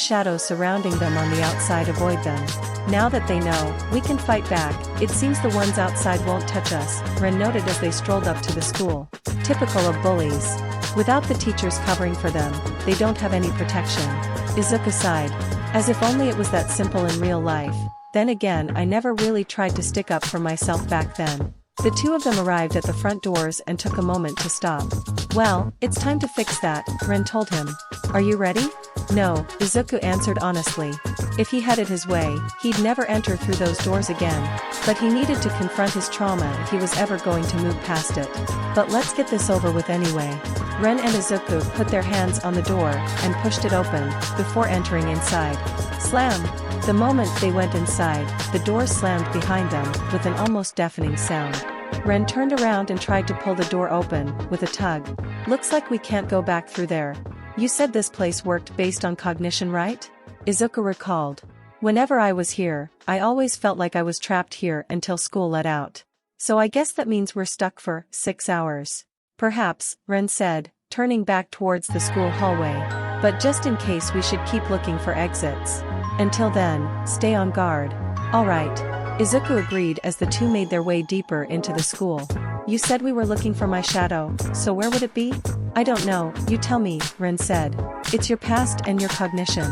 shadows surrounding them on the outside avoid them. Now that they know, we can fight back. It seems the ones outside won't touch us, Ren noted as they strolled up to the school. Typical of bullies. Without the teachers covering for them, they don't have any protection. Izuku sighed. As if only it was that simple in real life. Then again, I never really tried to stick up for myself back then. The two of them arrived at the front doors and took a moment to stop. Well, it's time to fix that, Ren told him. Are you ready? No, Izuku answered honestly. If he had it his way, he'd never enter through those doors again. But he needed to confront his trauma if he was ever going to move past it. But let's get this over with anyway. Ren and Izuku put their hands on the door and pushed it open, before entering inside. Slam! The moment they went inside, the door slammed behind them, with an almost deafening sound. Ren turned around and tried to pull the door open, with a tug. Looks like we can't go back through there. You said this place worked based on cognition, right? Izuku recalled. Whenever I was here, I always felt like I was trapped here until school let out. So I guess that means we're stuck for 6 hours. Perhaps, Ren said, turning back towards the school hallway. But just in case we should keep looking for exits. Until then, stay on guard. Alright. Izuku agreed as the two made their way deeper into the school. You said we were looking for my shadow, so where would it be? I don't know, you tell me, Ren said. It's your past and your cognition.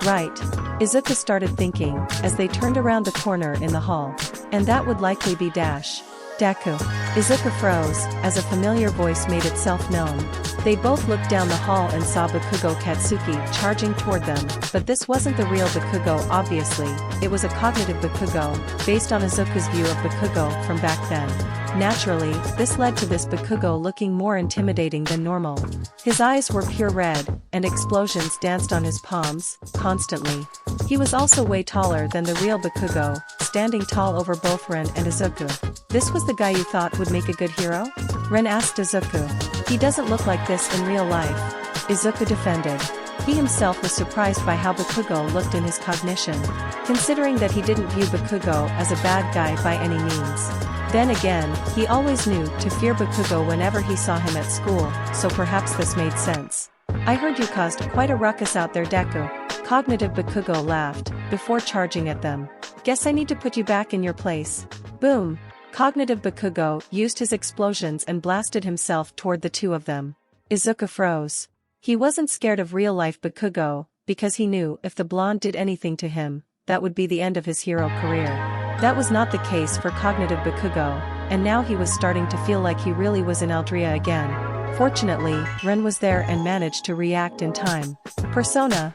Right. Izuku started thinking, as they turned around the corner in the hall. And that would likely be Deku. Izuku froze, as a familiar voice made itself known. They both looked down the hall and saw Bakugo Katsuki charging toward them, but this wasn't the real Bakugo obviously, it was a cognitive Bakugo, based on Izuku's view of Bakugo from back then. Naturally, this led to this Bakugo looking more intimidating than normal. His eyes were pure red, and explosions danced on his palms, constantly. He was also way taller than the real Bakugo, standing tall over both Ren and Izuku. This was the guy you thought would make a good hero? Ren asked Izuku. He doesn't look like this in real life. Izuku defended. He himself was surprised by how Bakugo looked in his cognition, considering that he didn't view Bakugo as a bad guy by any means. Then again, he always knew to fear Bakugo whenever he saw him at school, so perhaps this made sense. I heard you caused quite a ruckus out there, Deku. Cognitive Bakugo laughed, before charging at them. Guess I need to put you back in your place. Boom! Cognitive Bakugo used his explosions and blasted himself toward the two of them. Izuku froze. He wasn't scared of real-life Bakugo, because he knew if the blonde did anything to him, that would be the end of his hero career. That was not the case for Cognitive Bakugo, and now he was starting to feel like he really was in Aldria again. Fortunately, Ren was there and managed to react in time. Persona.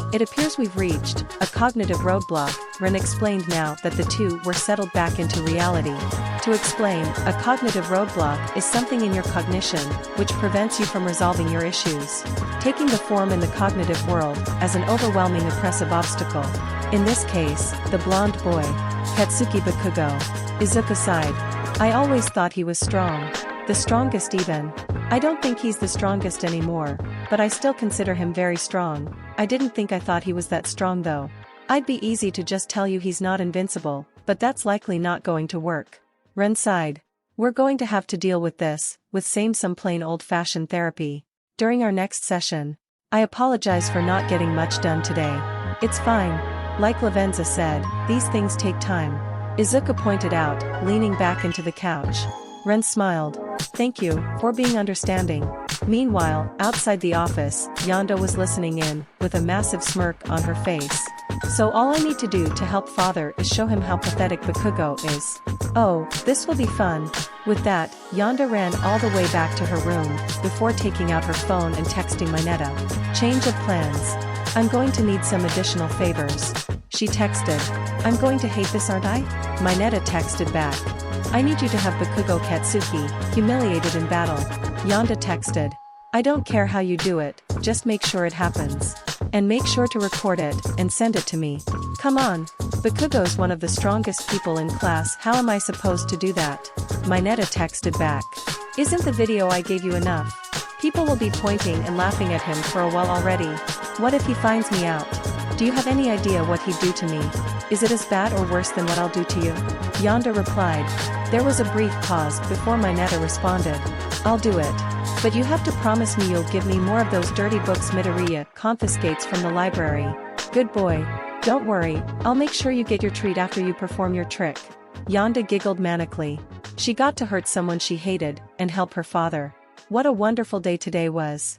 Well, it appears we've reached a cognitive roadblock, Ren explained now that the two were settled back into reality. To explain, a cognitive roadblock is something in your cognition which prevents you from resolving your issues, taking the form in the cognitive world as an overwhelming oppressive obstacle. In this case, the blonde boy, Katsuki Bakugo. Izuka sighed. I always thought he was strong. The strongest even. I don't think he's the strongest anymore, but I still consider him very strong. I didn't think I thought he was that strong though. I'd be easy to just tell you he's not invincible, but that's likely not going to work. Ren sighed. We're going to have to deal with this, with some plain old-fashioned therapy. During our next session. I apologize for not getting much done today. It's fine. Like Lavenza said, these things take time. Izuka pointed out, leaning back into the couch. Ren smiled. Thank you for being understanding. Meanwhile, outside the office, Yanda was listening in, with a massive smirk on her face. So all I need to do to help father is show him how pathetic Bakugo is. Oh, this will be fun. With that, Yonda ran all the way back to her room, before taking out her phone and texting Mineta. Change of plans. I'm going to need some additional favors. She texted. I'm going to hate this, aren't I? Mineta texted back. I need you to have Bakugo Katsuki humiliated in battle. Yonda texted. I don't care how you do it, just make sure it happens. And make sure to record it, and send it to me. Come on. Bakugo's one of the strongest people in class, how am I supposed to do that? Mineta texted back. Isn't the video I gave you enough? People will be pointing and laughing at him for a while already. What if he finds me out? Do you have any idea what he'd do to me? Is it as bad or worse than what I'll do to you? Yonda replied. There was a brief pause before Mineta responded. I'll do it. But you have to promise me you'll give me more of those dirty books Midoriya confiscates from the library. Good boy. Don't worry, I'll make sure you get your treat after you perform your trick. Yonda giggled manically. She got to hurt someone she hated, and help her father. What a wonderful day today was.